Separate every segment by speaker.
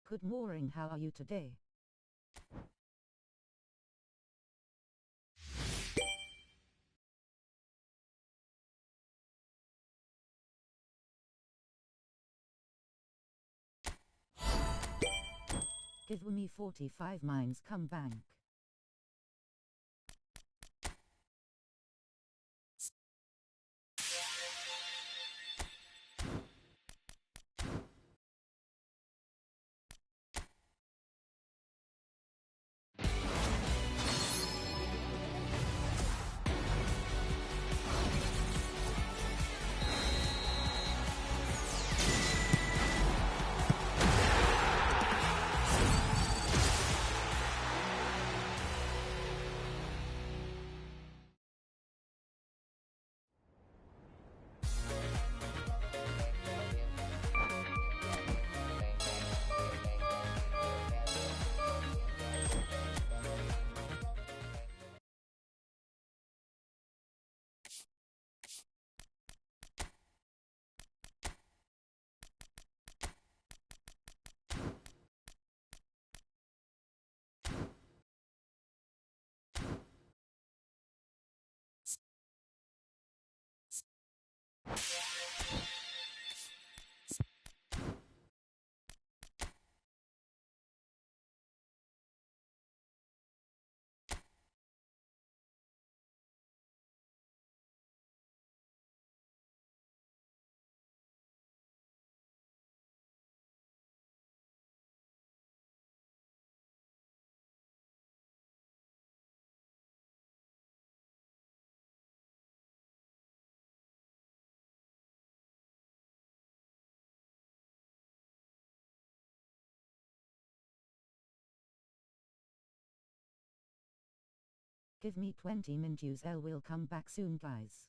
Speaker 1: Good morning, how are you today? Give me 45 mines, come bank. Give me 20 minutes, I will come back soon, guys.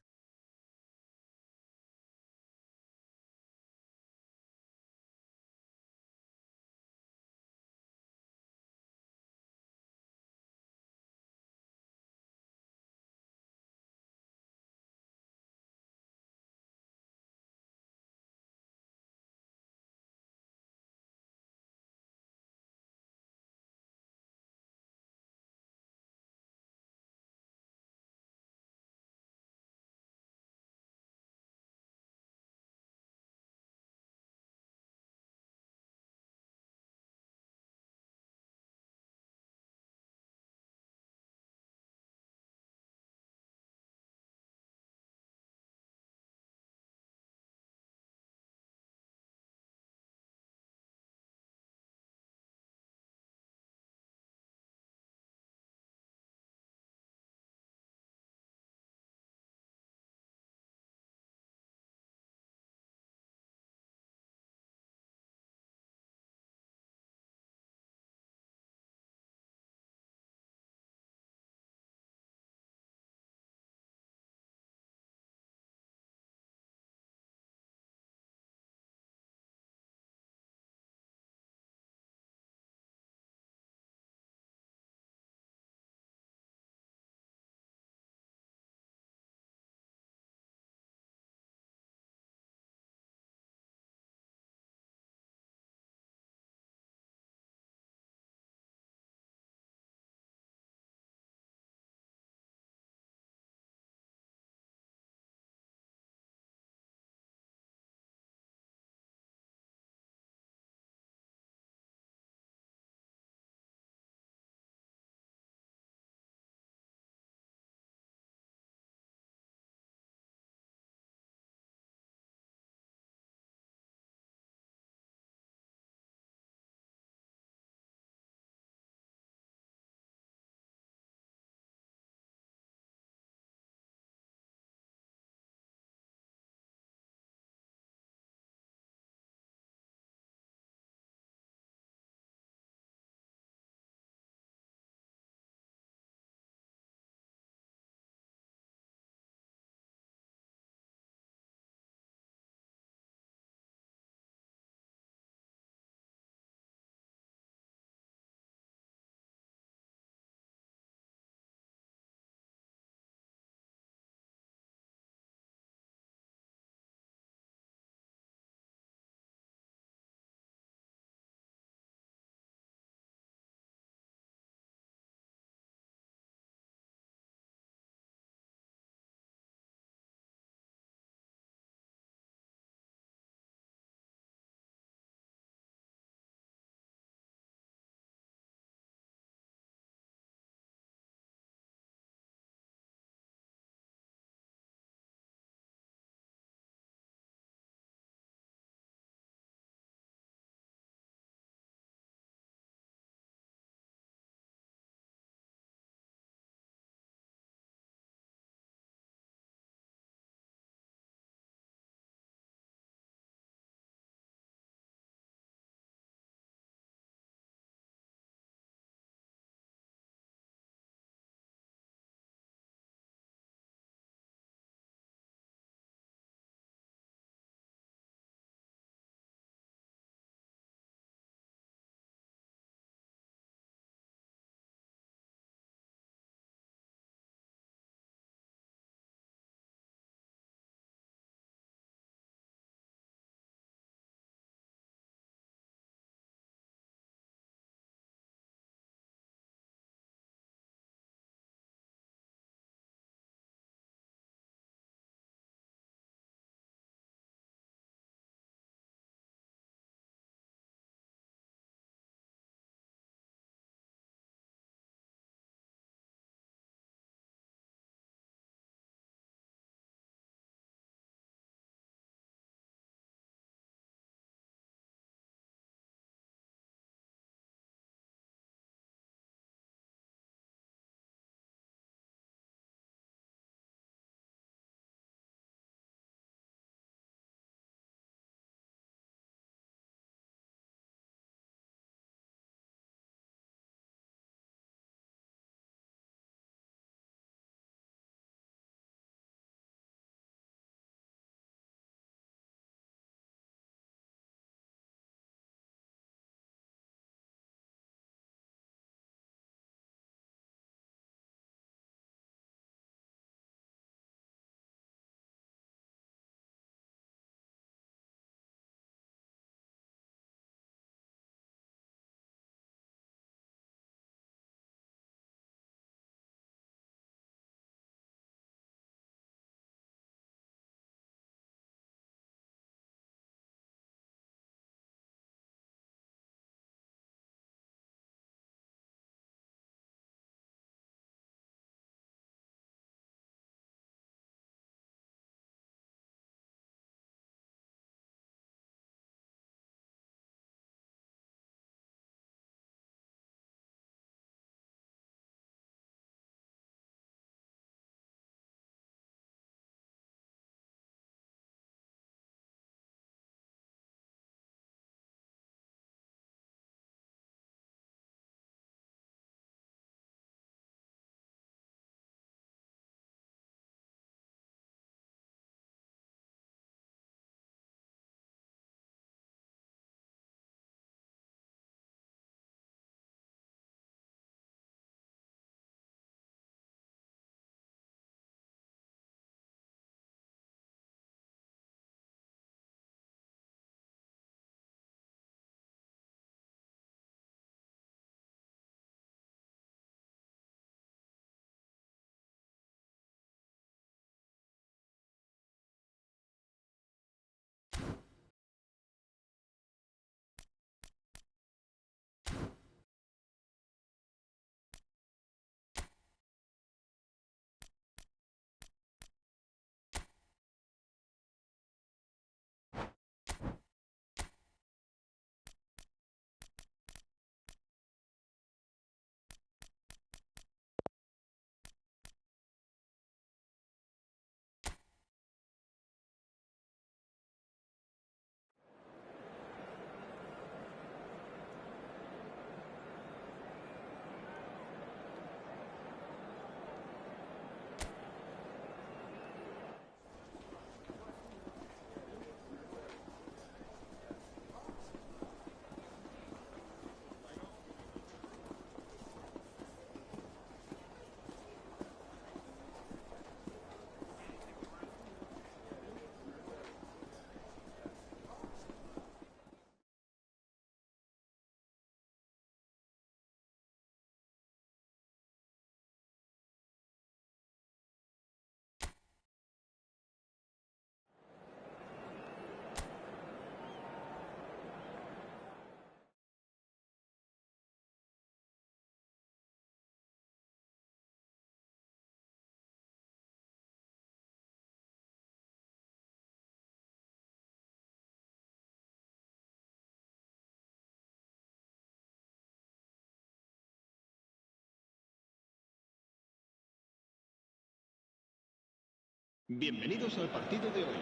Speaker 2: Bienvenidos al partido de hoy.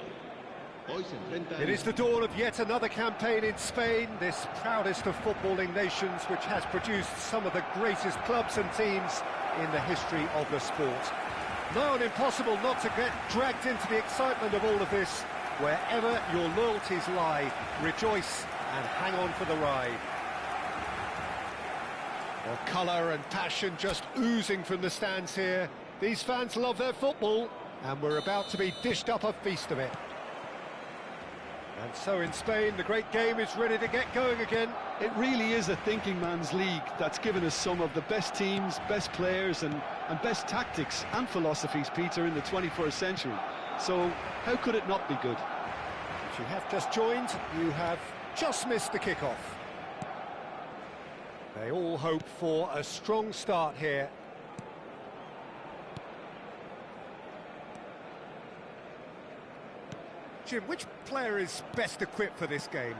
Speaker 2: Hoy se enfrentan...
Speaker 3: It is the dawn of yet another campaign in Spain, this proudest of footballing nations, which has produced some of the greatest clubs and teams in the history of the sport. Now, impossible not to get dragged into the excitement of all of this. Wherever your loyalties lie, rejoice and hang on for the ride. Well, colour and passion just oozing from the stands here. These fans love their football, and we're about to be dished up a feast of it. And so in Spain, the great game is ready to get going again.
Speaker 4: It really is a thinking man's league that's given us some of the best teams, best players and best tactics and philosophies, Peter, in the 21st century. So how could it not be good?
Speaker 3: If you have just joined, you have just missed the kickoff. They all hope for a strong start here. Jim, which player is best equipped for this game?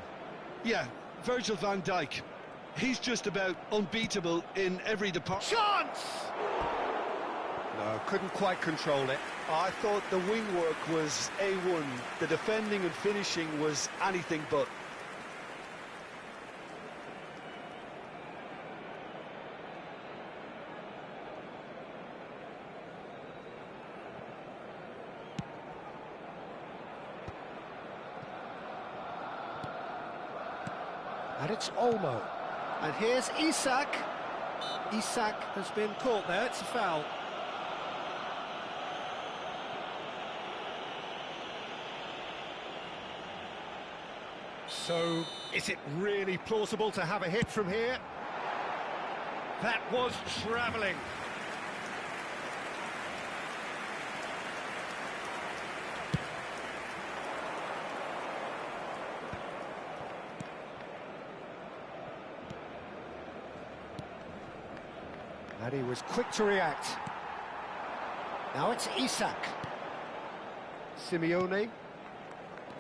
Speaker 4: Yeah, Virgil van Dijk. He's just about unbeatable in every department.
Speaker 3: Chance! No, couldn't quite control it.
Speaker 4: I thought the wing work was A1. The defending and finishing was anything but.
Speaker 3: And it's Olmo. And here's Isak. Isak has been caught there, it's a foul. So, is it really plausible to have a hit from here? That was travelling. And he was quick to react. Now it's Isak. Simeone.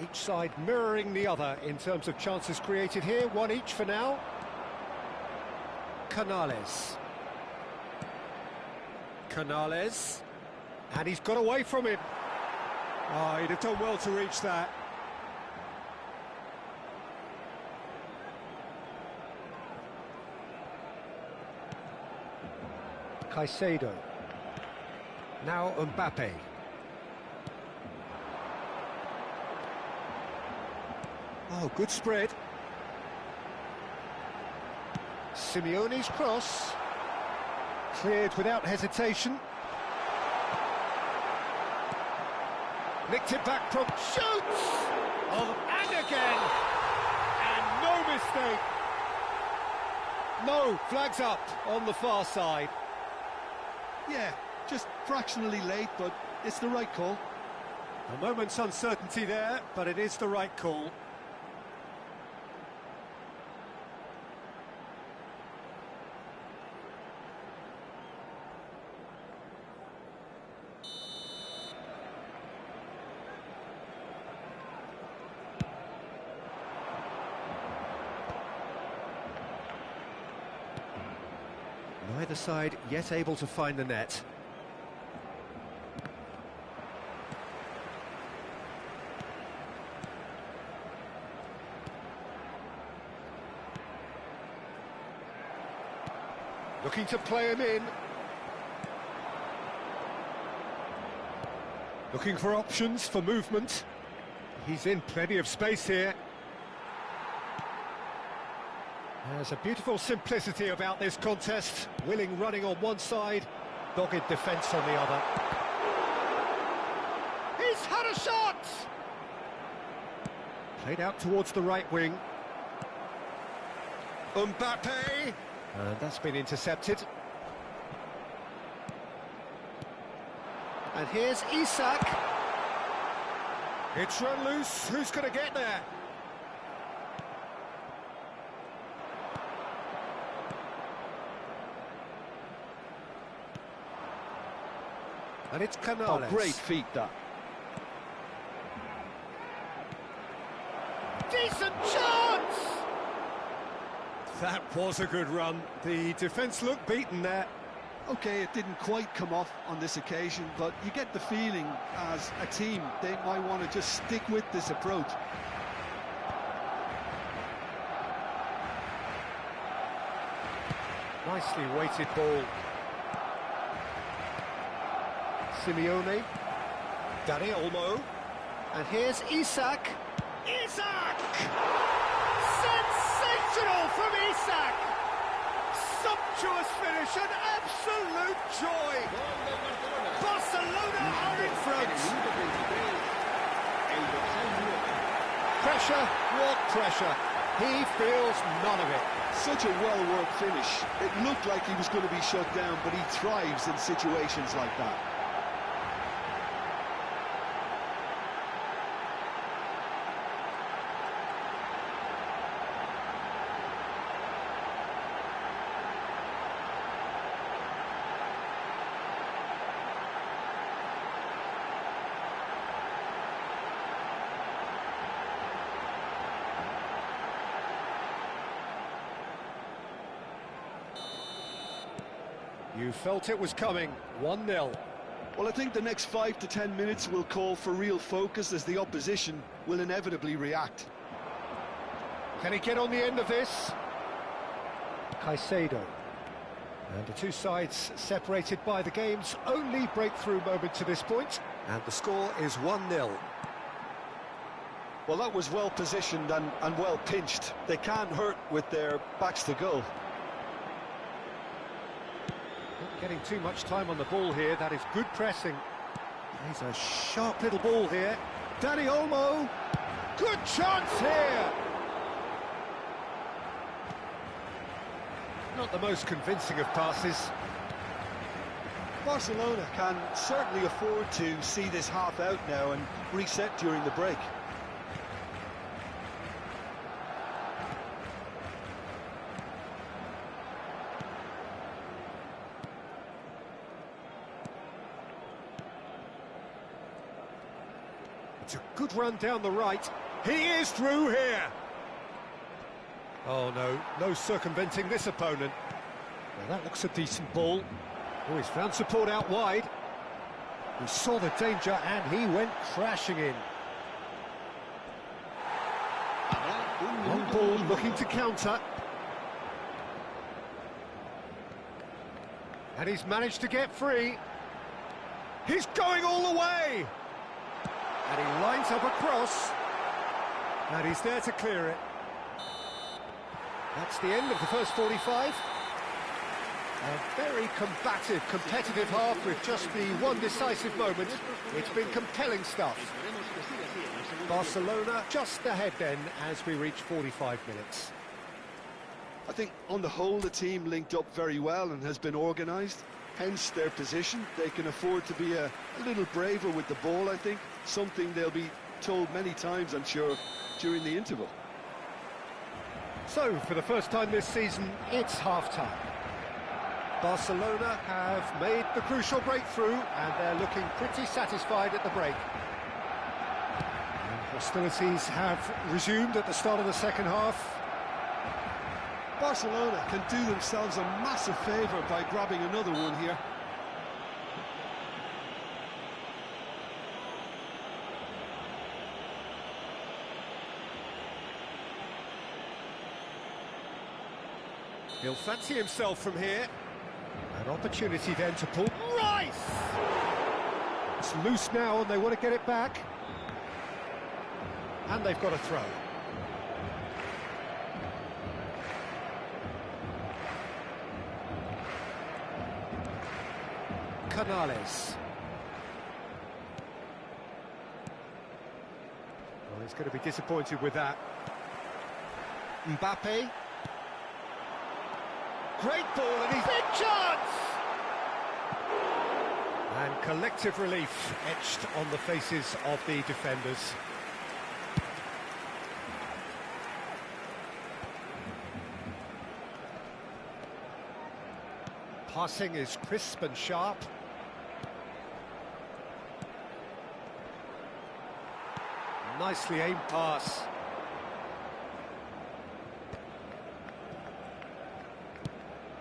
Speaker 3: Each side mirroring the other in terms of chances created here. One each for now. Canales. Canales. And he's got away from him. Oh, he'd have done well to reach that. Caicedo. Now Mbappe. Oh, good spread. Simeone's cross. Cleared without hesitation. Nicked it back from... Shoots! Oh, and again! And no mistake! No, flags up on the far side.
Speaker 4: Yeah, just fractionally late, but it's the right call.
Speaker 3: A moment's uncertainty there, but it is the right call. Neither side yet able to find the net. Looking to play him in. Looking for options for movement. He's in plenty of space here. There's a beautiful simplicity about this contest. Willing running on one side, dogged defence on the other. He's had a shot! Played out towards the right wing. Mbappe! And that's been intercepted. And here's Isak. It's run loose. Who's going to get there? And it's Canales.
Speaker 4: Oh, great feat, that.
Speaker 3: Decent chance! That was a good run. The defence looked beaten there.
Speaker 4: Okay, it didn't quite come off on this occasion, but you get the feeling as a team they might want to just stick with this approach.
Speaker 3: Nicely weighted ball. Simeone. Dani Olmo. And here's Isak. Isak! Sensational from Isak! Sumptuous finish and absolute joy! Barcelona are in front! Pressure, what pressure? He feels none of it.
Speaker 4: Such a well-worked finish. It looked like he was going to be shut down, but he thrives in situations like that.
Speaker 3: You felt it was coming, 1-0.
Speaker 4: Well, I think the next 5 to 10 minutes will call for real focus as the opposition will inevitably react.
Speaker 3: Can he get on the end of this? Caicedo. And the two sides separated by the game's only breakthrough moment to this point. And the score is 1-0.
Speaker 4: Well, that was well positioned and well pinched. They can't hurt with their backs to goal.
Speaker 3: Not getting too much time on the ball here. That is good pressing. There's a sharp little ball here. Dani Olmo. Good chance here. Not the most convincing of passes.
Speaker 4: Barcelona can certainly afford to see this half out now and reset during the break.
Speaker 3: It's a good run down the right. He is through here. Oh no, no circumventing this opponent. Well, that looks a decent ball. Oh, he's found support out wide. He saw the danger and he went crashing in. Long ball looking to counter. And he's managed to get free. He's going all the way. And he lines up a cross. And he's there to clear it. That's the end of the first 45. A very combative, competitive half with just the one decisive moment. It's been compelling stuff. Barcelona just ahead then as we reach 45 minutes.
Speaker 4: I think on the whole the team linked up very well and has been organised. Hence their position. They can afford to be a little braver with the ball, I think. Something they'll be told many times, I'm sure, during the interval.
Speaker 3: So, for the first time this season, it's half-time. Barcelona have made the crucial breakthrough and they're looking pretty satisfied at the break. And hostilities have resumed at the start of the second half.
Speaker 4: Barcelona can do themselves a massive favour by grabbing another one here.
Speaker 3: He'll fancy himself from here. An opportunity then to pull. Rice! It's loose now and they want to get it back. And they've got a throw. Canales. Well, he's going to be disappointed with that. Mbappe. Great ball and he's... Big chance! And collective relief etched on the faces of the defenders. Passing is crisp and sharp. Nicely aimed pass.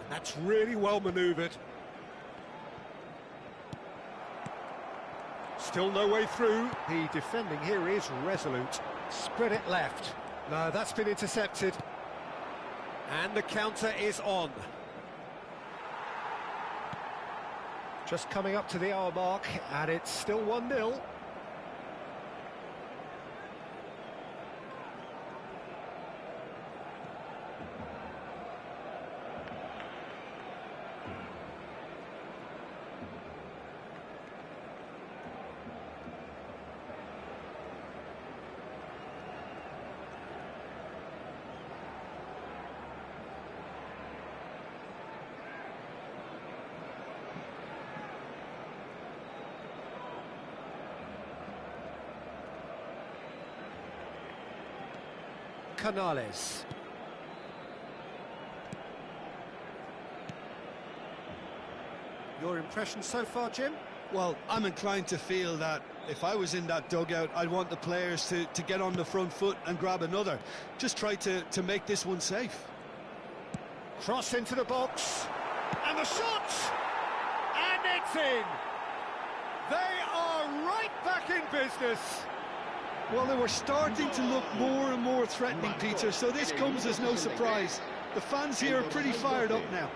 Speaker 3: That's really well manoeuvred. Still no way through. The defending here is resolute. Spread it left. No, that's been intercepted. And the counter is on. Just coming up to the hour mark, and it's still 1-0. Canales. Your impression so far, Jim?
Speaker 4: Well, I'm inclined to feel that if I was in that dugout, I'd want the players to get on the front foot and grab another. Just try to make this one safe.
Speaker 3: Cross into the box. And the shot! And it's in! They are right back in business.
Speaker 4: Well, they were starting to look more and more threatening, Peter, so this comes as no surprise. The fans here are pretty fired up now.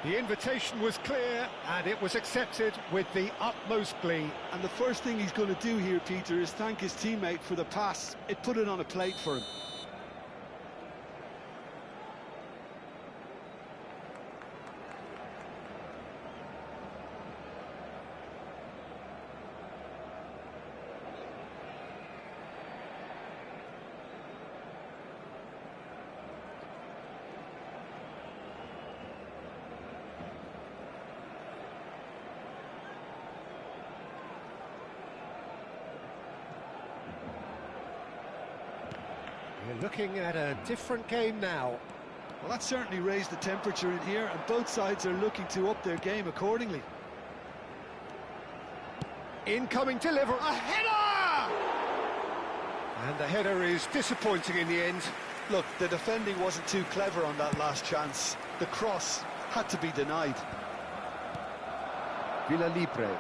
Speaker 3: The invitation was clear, and it was accepted with the utmost glee.
Speaker 4: And the first thing he's going to do here, Peter, is thank his teammate for the pass. It put it on a plate for him.
Speaker 3: We're looking at a different game now.
Speaker 4: Well, that certainly raised the temperature in here, and both sides are looking to up their game accordingly.
Speaker 3: Incoming delivery. A header! And the header is disappointing in the end.
Speaker 4: Look, the defending wasn't too clever on that last chance. The cross had to be denied.
Speaker 2: Villa Libre.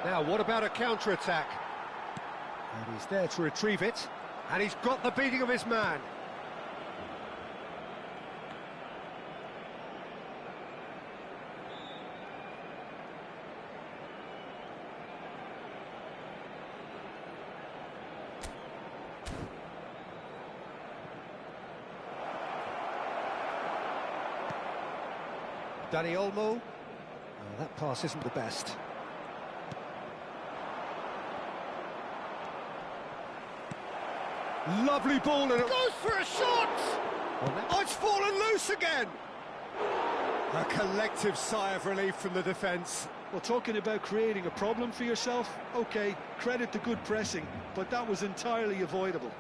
Speaker 3: Now, what about a counter-attack? And he's there to retrieve it. And he's got the beating of his man. Dani Olmo. Oh, that pass isn't the best. Lovely ball and it goes for a shot! Oh, it's fallen loose again! A collective sigh of relief from the defence.
Speaker 4: Well, talking about creating a problem for yourself, OK, credit the good pressing, but that was entirely avoidable.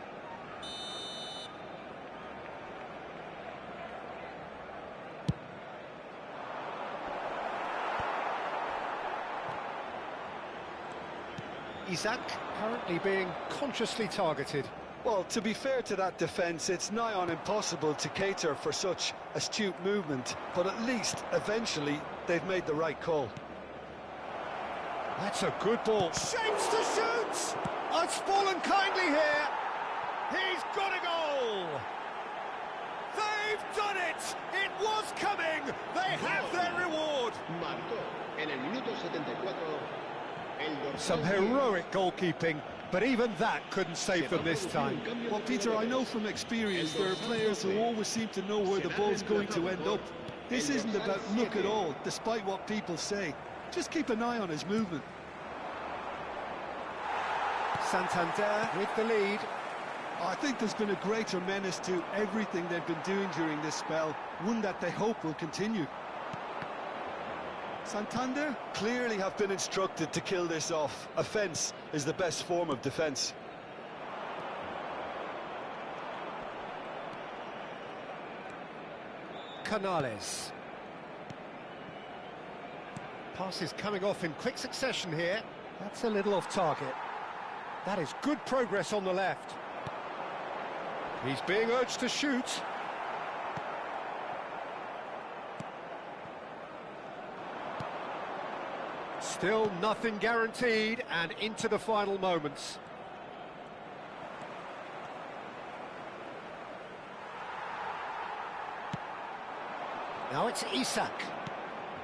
Speaker 3: Isaac currently being consciously targeted.
Speaker 4: Well, to be fair to that defence, it's nigh on impossible to cater for such astute movement, but at least, eventually, they've made the right call.
Speaker 3: That's a good ball. Shapes to shoot! Oh, it's fallen kindly here. He's got a goal! They've done it! It was coming! They have their reward!
Speaker 2: Marcó en el minuto 74.
Speaker 3: Some heroic goalkeeping, but even that couldn't save them this time.
Speaker 4: Well, Peter, I know from experience there are players who always seem to know where the ball's going to end up. This isn't about luck at all, despite what people say. Just keep an eye on his movement.
Speaker 3: Santander with the lead.
Speaker 4: I think there's been a greater menace to everything they've been doing during this spell, one that they hope will continue. Santander clearly have been instructed to kill this off. Offence is the best form of defence.
Speaker 3: Canales. Passes coming off in quick succession here. That's a little off target. That is good progress on the left. He's being urged to shoot. Still nothing guaranteed, and into the final moments. Now it's Isak.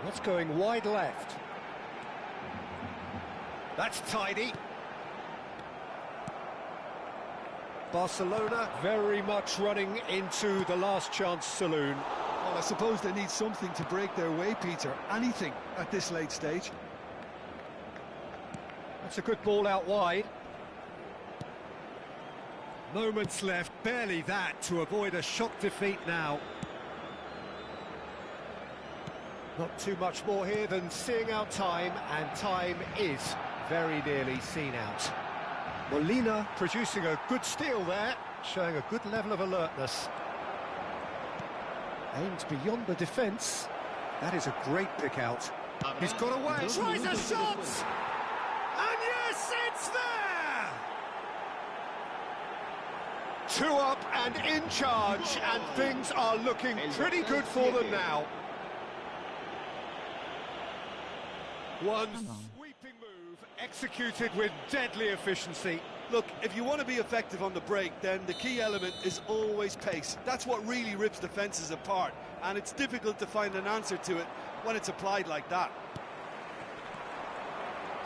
Speaker 3: That's going wide left. That's tidy. Barcelona very much running into the last chance saloon.
Speaker 4: Well, I suppose they need something to break their way, Peter. Anything at this late stage.
Speaker 3: That's a good ball out wide. Moments left, barely that, to avoid a shock defeat now. Not too much more here than seeing out time, and time is very nearly seen out. Molina producing a good steal there, showing a good level of alertness. Aimed beyond the defence. That is a great pick out. He's got away, tries a shot! And yes, it's there! 2 up and in charge, and things are looking pretty good for them now. One sweeping move, executed with deadly efficiency.
Speaker 4: Look, if you want to be effective on the break, then the key element is always pace. That's what really rips defences apart, and it's difficult to find an answer to it when it's applied like that.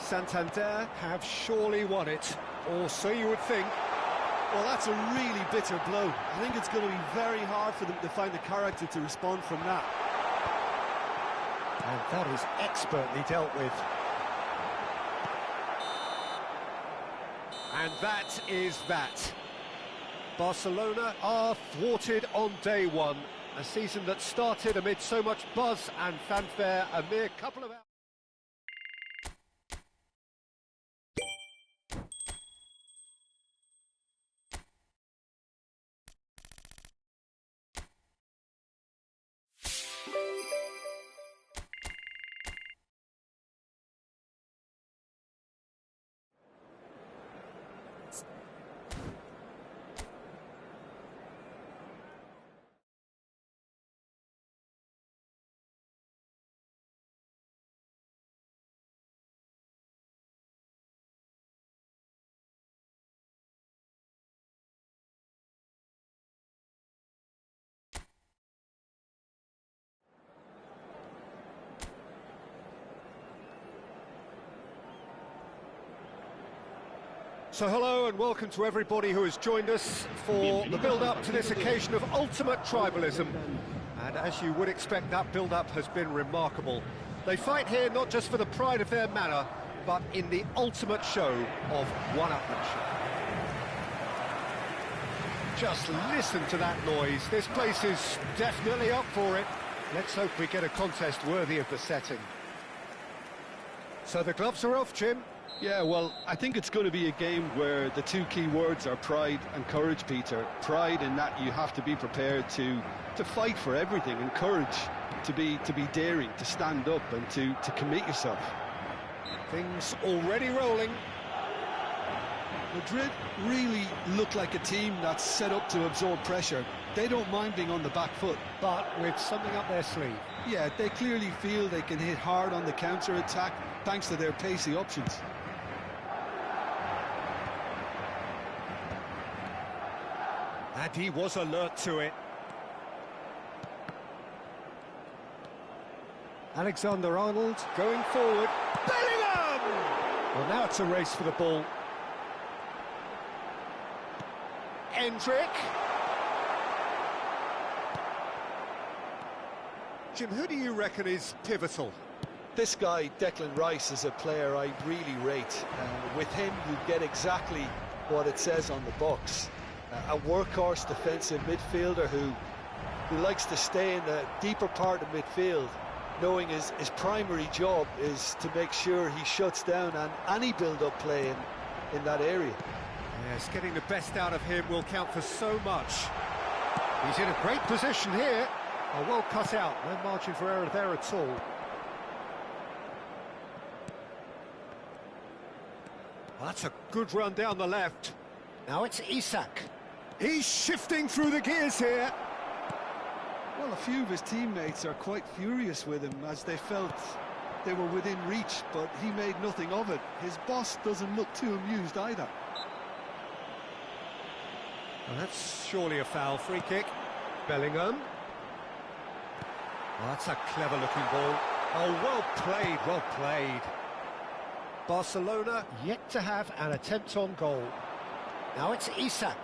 Speaker 3: Santander have surely won it, or so you would think.
Speaker 4: Well, that's a really bitter blow. I think it's going to be very hard for them to find the character to respond from that.
Speaker 3: And that is expertly dealt with. And that is that. Barcelona are thwarted on day one. A season that started amid so much buzz and fanfare a mere couple of hours. So hello and welcome to everybody who has joined us for the build-up to this occasion of ultimate tribalism. And as you would expect, that build-up has been remarkable. They fight here not just for the pride of their manor, but in the ultimate show of one-upmanship. Just listen to that noise. This place is definitely up for it. Let's hope we get a contest worthy of the setting. So the gloves are off, Jim.
Speaker 4: Yeah, well, I think it's going to be a game where the two key words are pride and courage, Peter. Pride in that you have to be prepared to fight for everything, and courage to be daring, to stand up and to commit yourself.
Speaker 3: Things already rolling.
Speaker 4: Madrid really look like a team that's set up to absorb pressure. They don't mind being on the back foot.
Speaker 3: But with something up their sleeve.
Speaker 4: Yeah, they clearly feel they can hit hard on the counter-attack thanks to their pacey options.
Speaker 3: And he was alert to it. Alexander-Arnold going forward. Bellingham! Well, now it's a race for the ball. Endrick. Jim, who do you reckon is pivotal?
Speaker 4: This guy, Declan Rice, is a player I really rate. With him, you get exactly what it says on the box. A workhorse defensive midfielder who likes to stay in the deeper part of midfield, knowing his primary job is to make sure he shuts down any build-up play in that area.
Speaker 3: Yes, getting the best out of him will count for so much. He's in a great position here. Oh, well cut out, no margin for error there at all. Well, that's a good run down the left. Now it's Isak. He's shifting through the gears here.
Speaker 4: Well, a few of his teammates are quite furious with him, as they felt they were within reach, but he made nothing of it. His boss doesn't look too amused either.
Speaker 3: Well, that's surely a foul. Free kick. Bellingham. Well, that's a clever-looking ball. Oh, well played, well played. Barcelona yet to have an attempt on goal. Now it's Isak.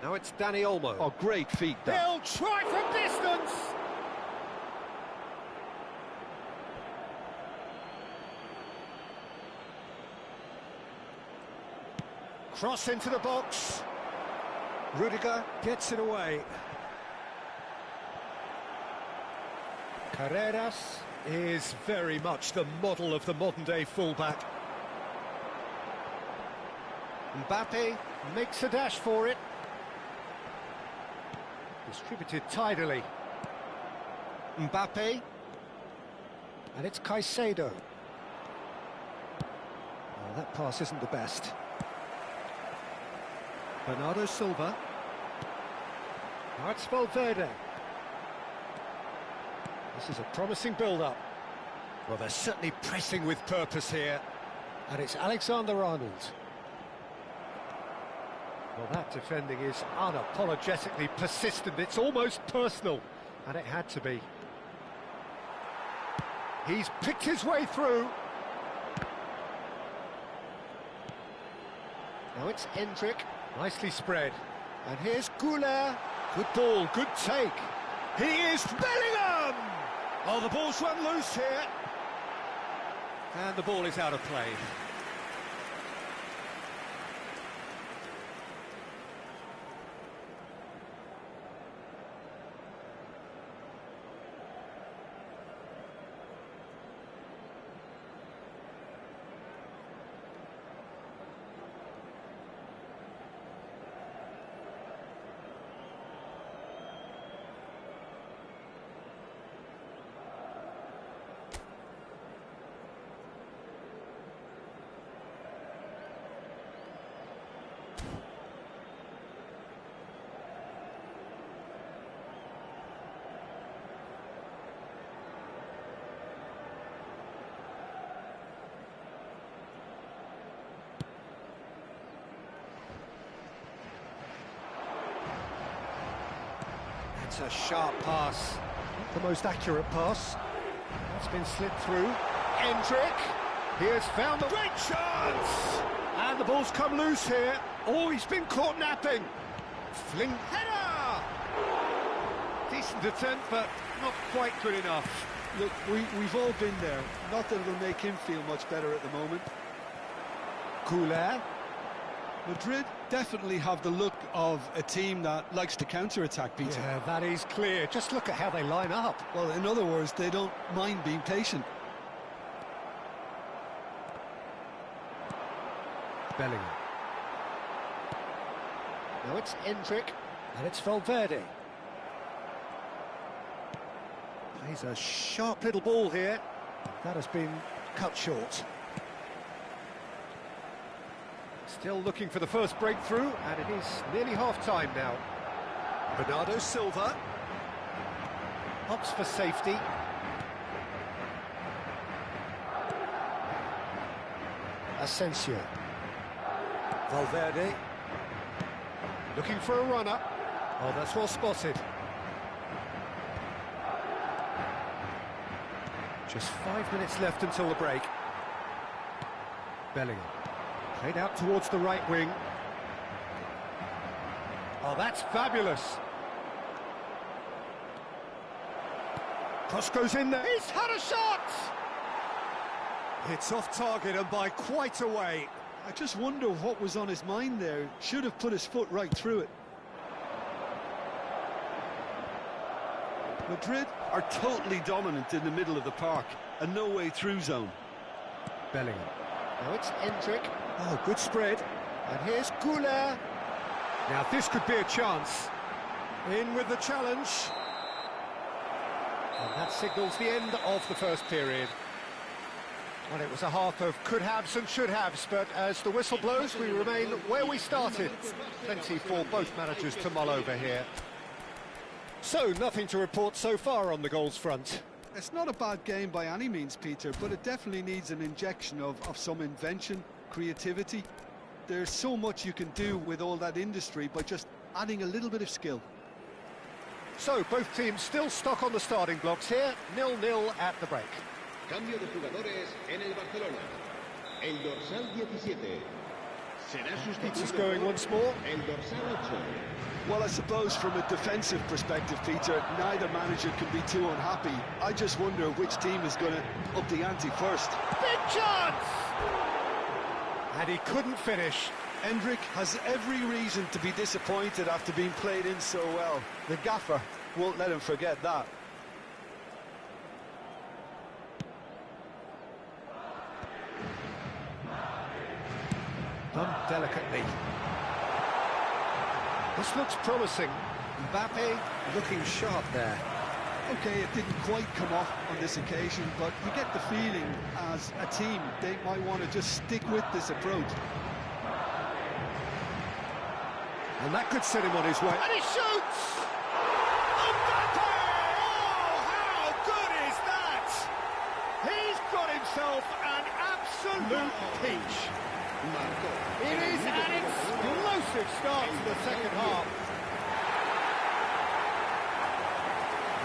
Speaker 3: Now it's Dani Olmo.
Speaker 4: Oh, great feet, that.
Speaker 3: He'll try from distance! Cross into the box. Rudiger gets it away. Carreras is very much the model of the modern-day fullback. Mbappe makes a dash for it. Distributed tidily. Mbappe. And it's Caicedo. Oh, that pass isn't the best. Bernardo Silva. Now it's Valverde. This is a promising build-up. Well, they're certainly pressing with purpose here. And it's Alexander-Arnold. Well, that defending is unapologetically persistent. It's almost personal. And it had to be. He's picked his way through. Now it's Hendrick. Nicely spread. And here's Goulet. Good ball, good take. He is Bellingham! Oh, the ball's run loose here. And the ball is out of play. It's a sharp pass. Not the most accurate pass. That's been slipped through. Hendrick. He has found a great chance! And the ball's come loose here. Oh, he's been caught napping. Fling header! Decent attempt, but not quite good enough.
Speaker 4: Look, we've all been there. Not that it'll make him feel much better at the moment.
Speaker 3: Goulet.
Speaker 4: Madrid definitely have the look of a team that likes to counter-attack, Peter.
Speaker 3: Yeah, that is clear. Just look at how they line up.
Speaker 4: Well, in other words, they don't mind being patient.
Speaker 3: Bellingham. Now it's Hendrick, and it's Valverde. Plays a sharp little ball here. That has been cut short. Still looking for the first breakthrough, and it is nearly half-time now. Bernardo Silva opts for safety. Asensio. Valverde looking for a runner. Oh, that's well spotted. Just 5 minutes left until the break. Bellingham. Played out towards the right wing. Oh, that's fabulous. Cross goes in there. He's had a shot! It's off target and by quite a way.
Speaker 4: I just wonder what was on his mind there. Should have put his foot right through it. Madrid are totally dominant in the middle of the park. A no-way-through zone.
Speaker 3: Bellingham. Now it's Hendrick. Oh, good spread. And here's Goulet. Now this could be a chance. In with the challenge. And that signals the end of the first period. Well, it was a half of could-haves and should-haves, but as the whistle blows, we remain where we started. Plenty for both managers to mull over here. So, nothing to report so far on the goals front.
Speaker 4: It's not a bad game by any means, Peter, but it definitely needs an injection of some invention, creativity. There's so much you can do with all that industry by just adding a little bit of skill.
Speaker 3: So, both teams still stuck on the starting blocks here, 0-0 at the break.
Speaker 2: Cambio de jugadores en el Barcelona. El dorsal 17. Será
Speaker 3: This is
Speaker 2: sustituido
Speaker 3: going
Speaker 2: por
Speaker 3: once more.
Speaker 2: el dorsal 8.
Speaker 4: Well, I suppose from a defensive perspective, Peter, neither manager can be too unhappy. I just wonder which team is going to up the ante first.
Speaker 3: Big chance! And he couldn't finish.
Speaker 4: Hendrik has every reason to be disappointed after being played in so well. The gaffer won't let him forget that.
Speaker 3: Done delicately. This looks promising. Mbappe looking sharp there.
Speaker 4: Okay, it didn't quite come off on this occasion, but you get the feeling as a team they might want to just stick with this approach.
Speaker 3: And that could set him on his way. And he shoots! Mbappe! Oh, how good is that? He's got himself an absolute peach. It is an explosive start to the second half.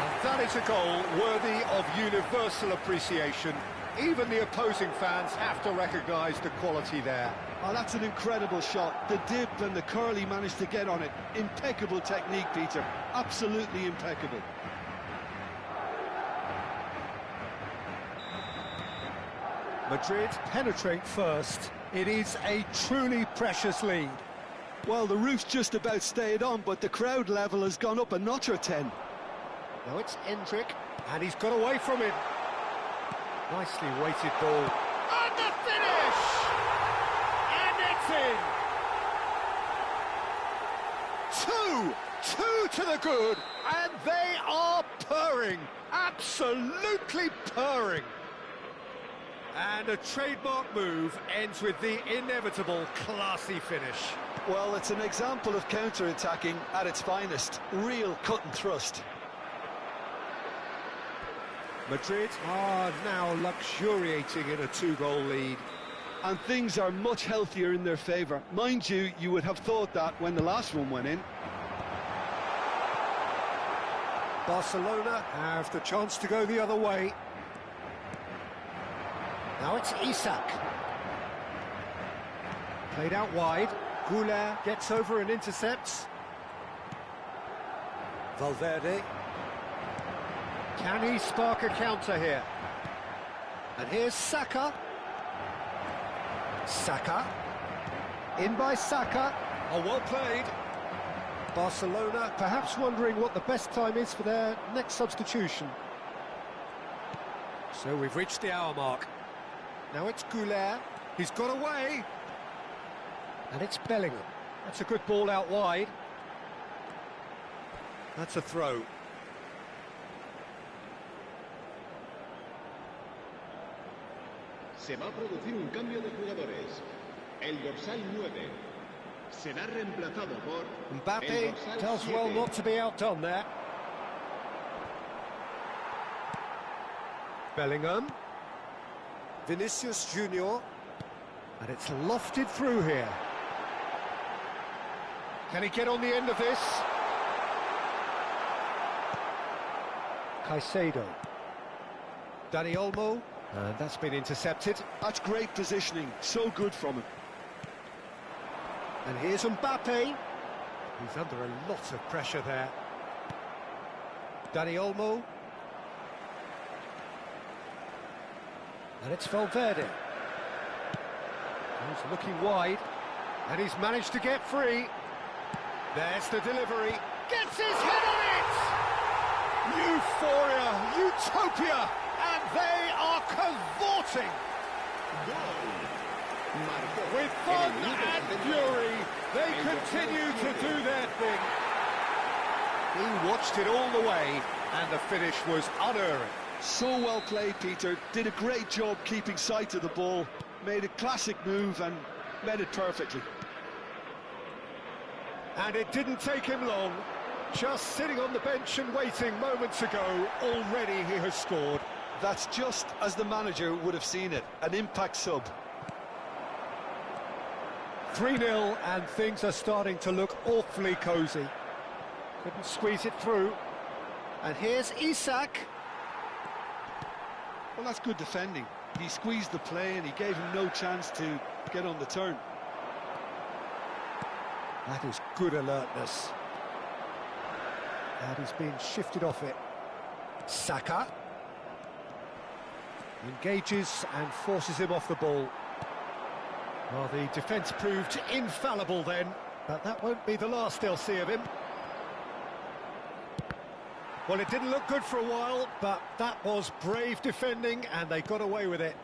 Speaker 3: And that is a goal worthy of universal appreciation. Even the opposing fans have to recognise the quality there.
Speaker 4: Oh, that's an incredible shot. The dip and the curl he managed to get on it. Impeccable technique, Peter. Absolutely impeccable.
Speaker 3: Madrid penetrate first. It is a truly precious lead.
Speaker 4: Well, the roof's just about stayed on, but the crowd level has gone up a notch or 10.
Speaker 3: Now it's Hendrik, and he's got away from him. Nicely weighted ball. And the finish! And it's in! Two to the good, and they are purring. Absolutely purring. And a trademark move ends with the inevitable classy finish.
Speaker 4: Well, it's an example of counter-attacking at its finest. Real cut and thrust.
Speaker 3: Madrid are now luxuriating in a two-goal lead.
Speaker 4: And things are much healthier in their favour. Mind you, you would have thought that when the last one went in.
Speaker 3: Barcelona have the chance to go the other way. Now it's Isak. Played out wide. Haer gets over and intercepts. Valverde. Can he spark a counter here? And here's Saka. Saka. In by Saka. Oh, well played. Barcelona perhaps wondering what the best time is for their next substitution. So we've reached the hour mark. Now it's Haer. He's got away. And it's Bellingham. That's a good ball out wide. That's a throw.
Speaker 2: Se va a producir un cambio de jugadores. El dorsal 9 será reemplazado por
Speaker 3: Mbappe
Speaker 2: el dorsal
Speaker 3: does
Speaker 2: 7.
Speaker 3: well not to be outdone there. Bellingham. Vinicius Junior. And it's lofted through here. Can he get on the end of this? Caicedo. Dani Olmo. And that's been intercepted.
Speaker 4: That's great positioning. So good from him.
Speaker 3: And here's Mbappe. He's under a lot of pressure there. Dani Olmo. And it's Valverde. He's looking wide. And he's managed to get free. There's the delivery. Gets his head on it! Euphoria, utopia, and they are cavorting. With fun and fury, they continue to do their thing. He watched it all the way, and the finish was unerring.
Speaker 4: So well played, Peter. Did a great job keeping sight of the ball. Made a classic move and met it perfectly.
Speaker 3: And it didn't take him long. Just sitting on the bench and waiting moments ago, already he has scored.
Speaker 4: That's just as the manager would have seen it, an impact sub.
Speaker 3: 3-0 and things are starting to look awfully cosy. Couldn't squeeze it through. And here's Isak.
Speaker 4: Well, that's good defending. He squeezed the play and he gave him no chance to get on the turn.
Speaker 3: That is good alertness. And he's been shifted off it. Saka engages and forces him off the ball. Well, the defence proved infallible then, but that won't be the last they'll see of him. Well, it didn't look good for a while, but that was brave defending and they got away with it.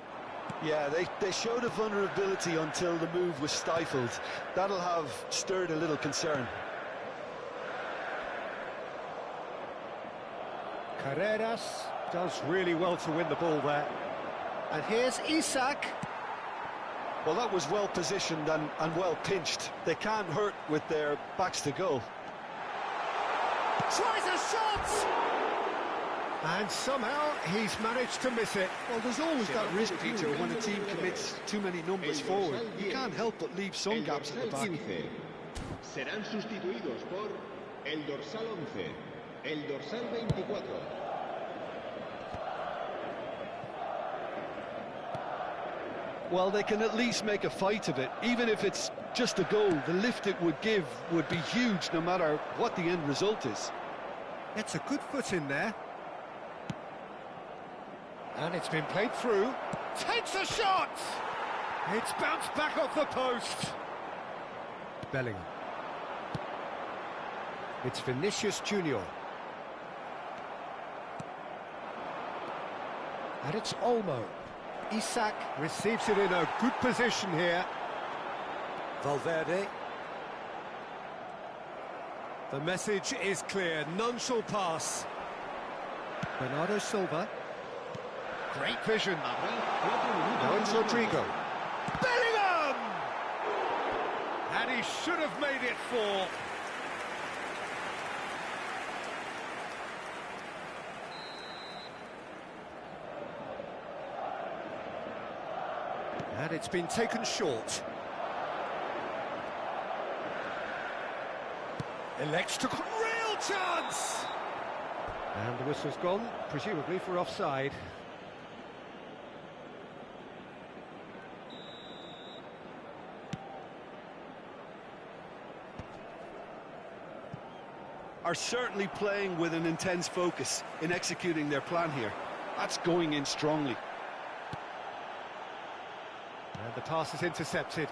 Speaker 4: Yeah, they showed a vulnerability until the move was stifled. That'll have stirred a little concern.
Speaker 3: Carreras does really well to win the ball there. And here's Isak.
Speaker 4: Well, that was well positioned and well pinched. They can't hurt with their backs to goal.
Speaker 3: Tries a shot! And somehow he's managed to miss it.
Speaker 4: Well, there's always that risk, Peter, when a team commits too many numbers forward. You can't help but leave some gaps at the back.
Speaker 2: Serán sustituidos por el dorsal 11, el dorsal 24.
Speaker 4: Well, they can at least make a fight of it. Even if it's just a goal, the lift it would give would be huge no matter what the end result is.
Speaker 3: It's a good foot in there. And it's been played through. Takes a shot! It's bounced back off the post. Bellingham. It's Vinicius Junior. And it's Olmo. Isak receives it in a good position here. Valverde. The message is clear, none shall pass. Bernardo Silva. Great vision. Now it's Rodrigo. Bellingham! And he should have made it 4. And it's been taken short. Elects to... Real chance! And the whistle's gone, presumably for offside.
Speaker 4: Are certainly playing with an intense focus in executing their plan here. That's going in strongly.
Speaker 3: And the pass is intercepted.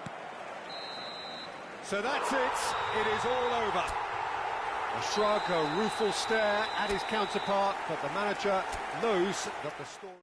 Speaker 3: So that's it. It is all over. A shrug, a rueful stare at his counterpart, but the manager knows that the story...